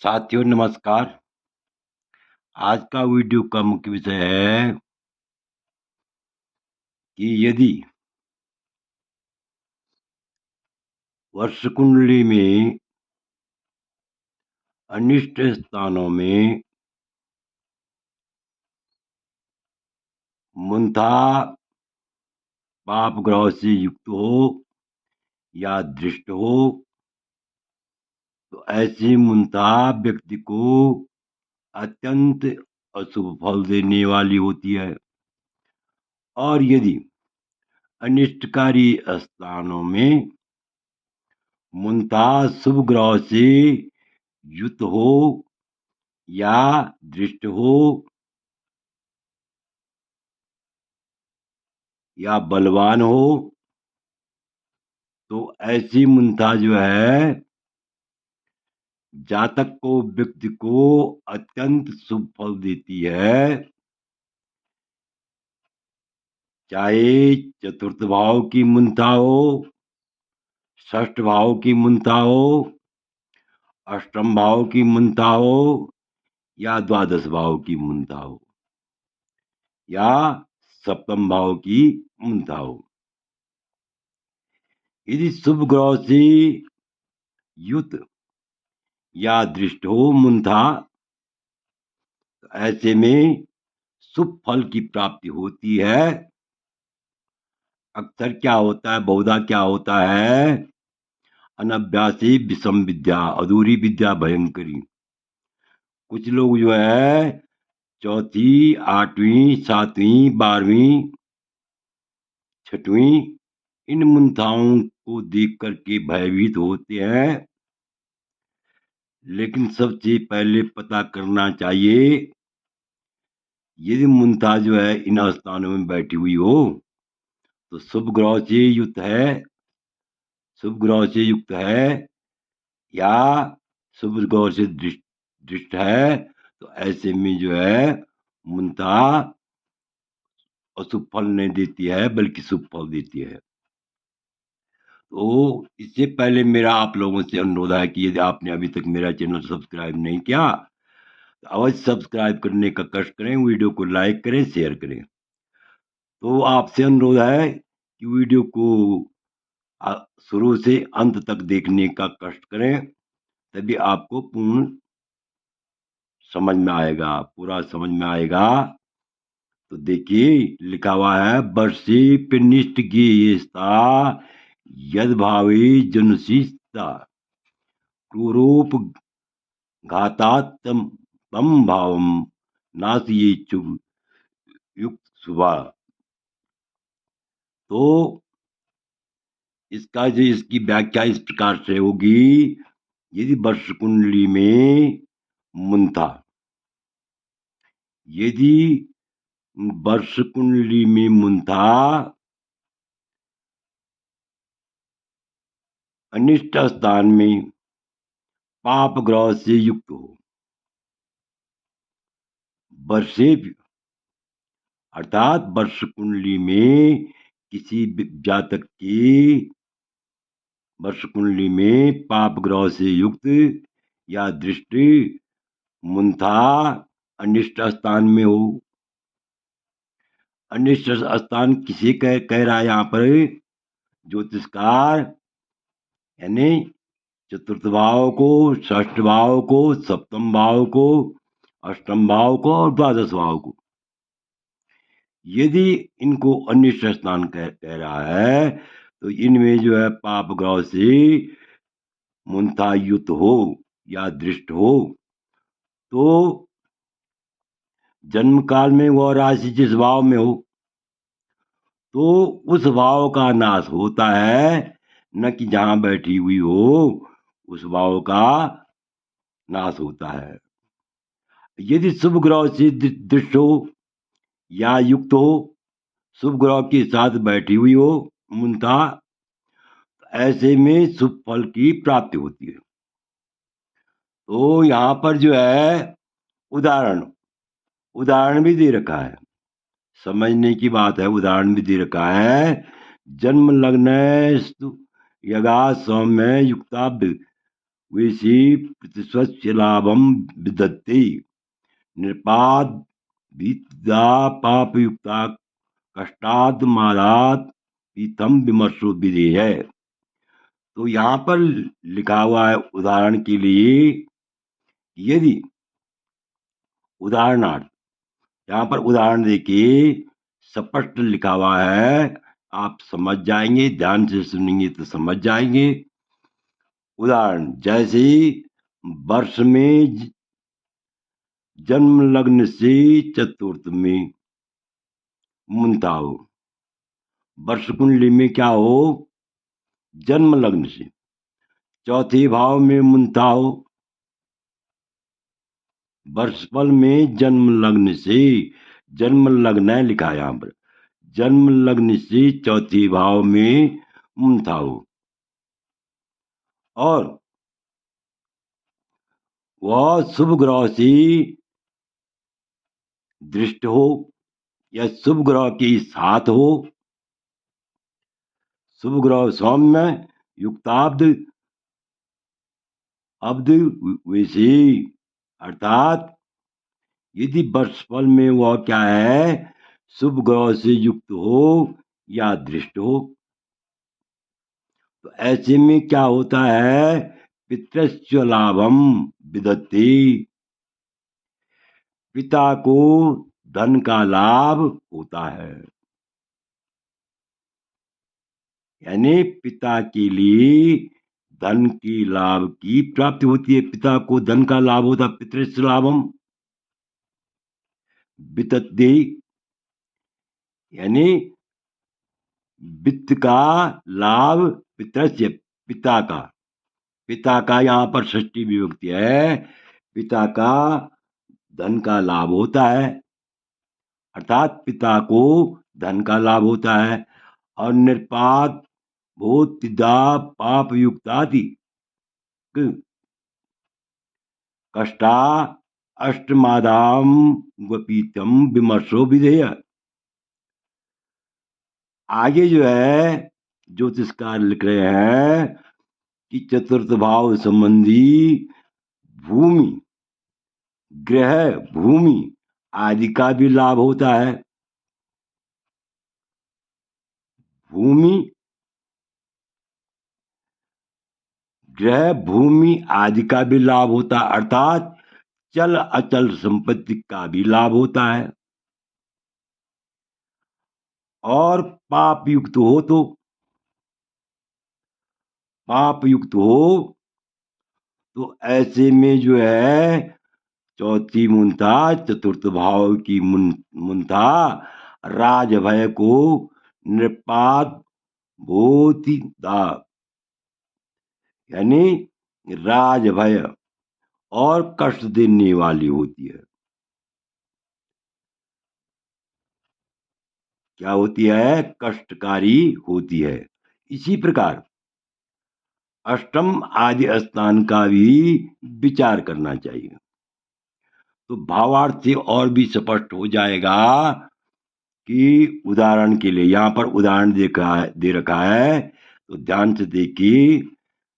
साथियों नमस्कार। आज का वीडियो का मुख्य विषय है कि यदि वर्ष कुंडली में अनिष्ट स्थानों में मूंथा पाप ग्रह से युक्त हो या दृष्ट हो तो ऐसे मूंथा व्यक्ति को अत्यंत अशुभ फल देने वाली होती है। और यदि अनिष्टकारी स्थानों में मूंथा शुभ ग्रह से युक्त हो या दृष्ट हो या बलवान हो तो ऐसी मूंथा जो है जातक को व्यक्ति को अत्यंत शुभ फल देती है। चाहे चतुर्थ भाव की मूंथा हो, षष्ठ भाव की मूंथा हो, अष्टम भाव की मूंथा हो या द्वादश भाव की मूंथा हो या सप्तम भाव की मूंथा हो। यदि शुभ ग्रह से युक्त या दृष्ट हो मूंथा तो ऐसे में शुभ फल की प्राप्ति होती है। अक्सर क्या होता है, बहुधा क्या होता है, अनभ्यासी विषम विद्या, अधूरी विद्या भयंकरी। कुछ लोग जो है चौथी, आठवीं, सातवीं, 12वीं, छठवीं इन मूंथाओं को देख करके भयभीत होते हैं। लेकिन सबसे पहले पता करना चाहिए यदि मूंथा जो है इन स्थानों में बैठी हुई हो तो शुभ ग्रह से युक्त है, शुभ ग्रह से युक्त है या शुभ ग्रह से दृष्ट है तो ऐसे में जो है मूंथा अशुभ फल नहीं देती है बल्कि शुभ फल देती है। तो इससे पहले मेरा आप लोगों से अनुरोध है कि यदि आपने अभी तक मेरा चैनल सब्सक्राइब नहीं किया तो अवश्य सब्सक्राइब करने का कष्ट करें, वीडियो को लाइक करें, शेयर करें। तो आपसे अनुरोध है कि वीडियो को शुरू से अंत तक देखने का कष्ट करें, तभी आपको पूर्ण समझ में आएगा, पूरा समझ में आएगा। तो देखिए लिखा हुआ है, वर्षे पिनिष्ट गेयस्ता यद भावे जनुषिता क्रूरूप घातात तम भावम नासये चुभ युक्त सुभा। तो इसकी व्याख्या इस प्रकार से होगी, यदि वर्ष कुंडली में मूंथा, यदि वर्ष कुंडली में मूंथा अनिष्ट स्थान में पाप ग्रह से युक्त हो, वर्षे अर्थात वर्ष कुंडली में किसी जातक की वर्ष कुंडली में पाप ग्रह से युक्त या दृष्टि मूंथा अनिष्ट स्थान में हो। अनिष्ट स्थान किसे कह रहा है यहाँ पर ज्योतिषकार, यानी चतुर्थ भाव को, षष्ठ भाव को, सप्तम भाव को, अष्टम भाव को और द्वादश भाव को। यदि इनको अनिष्ट स्थान कह रहा है तो इनमें जो है पाप ग्रह से मूंथा युक्त हो या दृष्ट हो तो जन्म काल में वह राशि जिस भाव में हो तो उस भाव का नाश होता है, न कि जहां बैठी हुई हो उस भाव का नाश होता है। यदि शुभ ग्रह से दृष्ट हो या युक्त हो, शुभ ग्रह के साथ बैठी हुई हो मूंथा, ऐसे में शुभ फल की प्राप्ति होती है। तो यहाँ पर जो है उदाहरण भी दे रखा है, समझने की बात है। उदाहरण भी दे रखा है, जन्म लग्न यगा सौम्य युक्ता वैसी प्रतिस्वस्य लाभम विदत्ते निपात विद्या पापयुक्ता कष्टाद मादात पीतम विमर्शो विधेय है। तो यहाँ पर लिखा हुआ है उदाहरण के लिए, यदि उदाहरणार्थ, यहाँ पर उदाहरण देखिए स्पष्ट लिखा हुआ है, आप समझ जाएंगे, ध्यान से सुनेंगे तो समझ जाएंगे। उदाहरण जैसे वर्ष में जन्म लग्न से चतुर्थ में मुंता हो, वर्ष कुंडली में क्या हो, जन्म लग्न से चौथे भाव में मुंता हो, वर्षफल में जन्म लग्न से, जन्म लग्न है लिखा है यहाँ पर, जन्म लग्न से चौथे भाव में मुंता हो, और वह शुभ ग्रह से दृष्ट हो या शुभ ग्रह के साथ हो, शुभ ग्रह सौम्य युक्ताब्द अब्द वैसे, अर्थात यदि वर्षफल में वह क्या है, शुभ ग्रह से युक्त हो या दृष्ट हो, तो ऐसे में क्या होता है, पितृस्य लाभम विदत्ते, पिता को धन का लाभ होता है। यानी पिता के लिए धन की लाभ की प्राप्ति होती है, पिता को धन का लाभ होता है, पितृस्य लाभम विदत्ते, यानी वित्त का लाभ, पितृस्य पिता का, पिता का यहाँ पर षष्ठी विभक्ति है, पिता का धन का लाभ होता है, अर्थात पिता को धन का लाभ होता है, और निरपात भूतिदा पाप युक्तादि कष्टा अष्टमादाम वपीतम विमर्शो विधेय। आगे जो है ज्योतिषकार लिख रहे हैं कि चतुर्थ भाव संबंधी भूमि, ग्रह, भूमि आदि का भी लाभ होता है। भूमि, ग्रह, भूमि आदि का भी लाभ होता है, अर्थात चल अचल संपत्ति का भी लाभ होता है। और पाप युक्त हो तो, पाप युक्त हो तो ऐसे में जो है चौथी मुंता, चतुर्थ भाव की मुंता राजभय को निपात भूतिदा, यानी राजभय और कष्ट देने वाली होती है। क्या होती है, कष्टकारी होती है। इसी प्रकार अष्टम आदि स्थान का भी विचार करना चाहिए, तो भावार्थ से और भी स्पष्ट हो जाएगा। कि उदाहरण के लिए यहाँ पर उदाहरण दे रखा है, तो ध्यान से देखिए,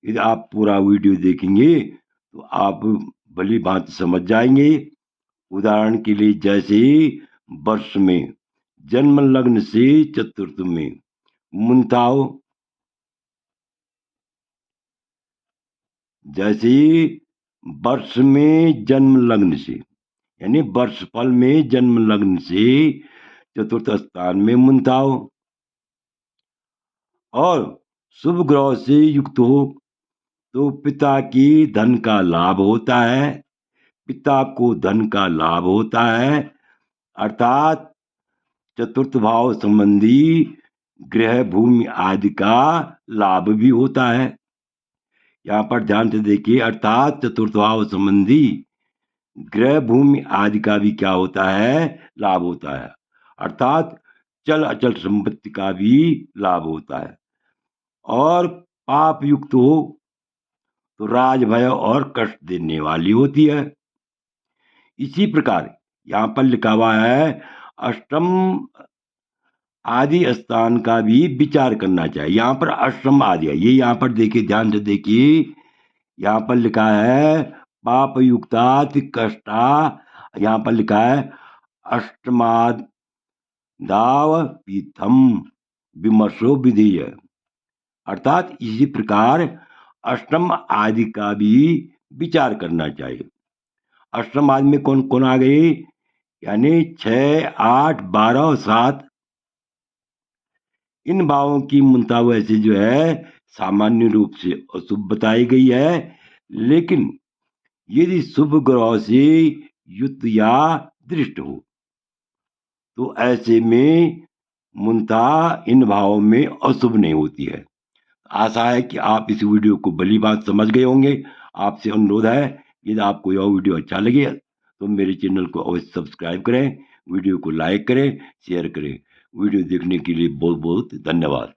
यदि आप पूरा वीडियो देखेंगे तो आप भली भांति समझ जाएंगे। उदाहरण के लिए जैसे वर्ष में जन्म लग्न से चतुर्थ में मुंताओ, जैसे वर्ष में जन्म लग्न से, यानी वर्ष फल में जन्म लग्न से चतुर्थ स्थान में मुंताओ, और शुभ ग्रह से युक्त हो तो पिता की धन का लाभ होता है, पिता को धन का लाभ होता है, अर्थात चतुर्थ भाव संबंधी गृह, भूमि आदि का लाभ भी होता है। यहाँ पर ध्यान से देखिए, अर्थात चतुर्थ भाव संबंधी गृह, भूमि आदि का भी क्या होता है, लाभ होता है, अर्थात चल अचल संपत्ति का भी लाभ होता है। और पाप युक्त हो तो राजभय और कष्ट देने वाली होती है। इसी प्रकार यहाँ पर लिखा हुआ है अष्टम आदि स्थान का भी विचार करना चाहिए। यहाँ पर अष्टम आदि है, ये यहाँ पर देखिए, ध्यान से देखिए, यहाँ पर लिखा है पाप युक्तात् कष्टा, यहाँ पर लिखा है अष्टमाद दाव पीथम विमर्शो विधेय, अर्थात इसी प्रकार अष्टम आदि का भी विचार करना चाहिए। अष्टम आदि में कौन कौन आ गई, यानी 6, 8, 12 और 7। इन भावों की मुंता वैसे जो है सामान्य रूप से अशुभ बताई गई है, लेकिन यदि शुभ ग्रह से युक्त या दृष्ट हो तो ऐसे में मुंता इन भावों में अशुभ नहीं होती है। आशा है कि आप इस वीडियो को भली बात समझ गए होंगे। आपसे अनुरोध है, यदि आपको यह वीडियो अच्छा लगे तो मेरे चैनल को अवश्य सब्सक्राइब करें, वीडियो को लाइक करें, शेयर करें। वीडियो देखने के लिए बहुत बहुत धन्यवाद।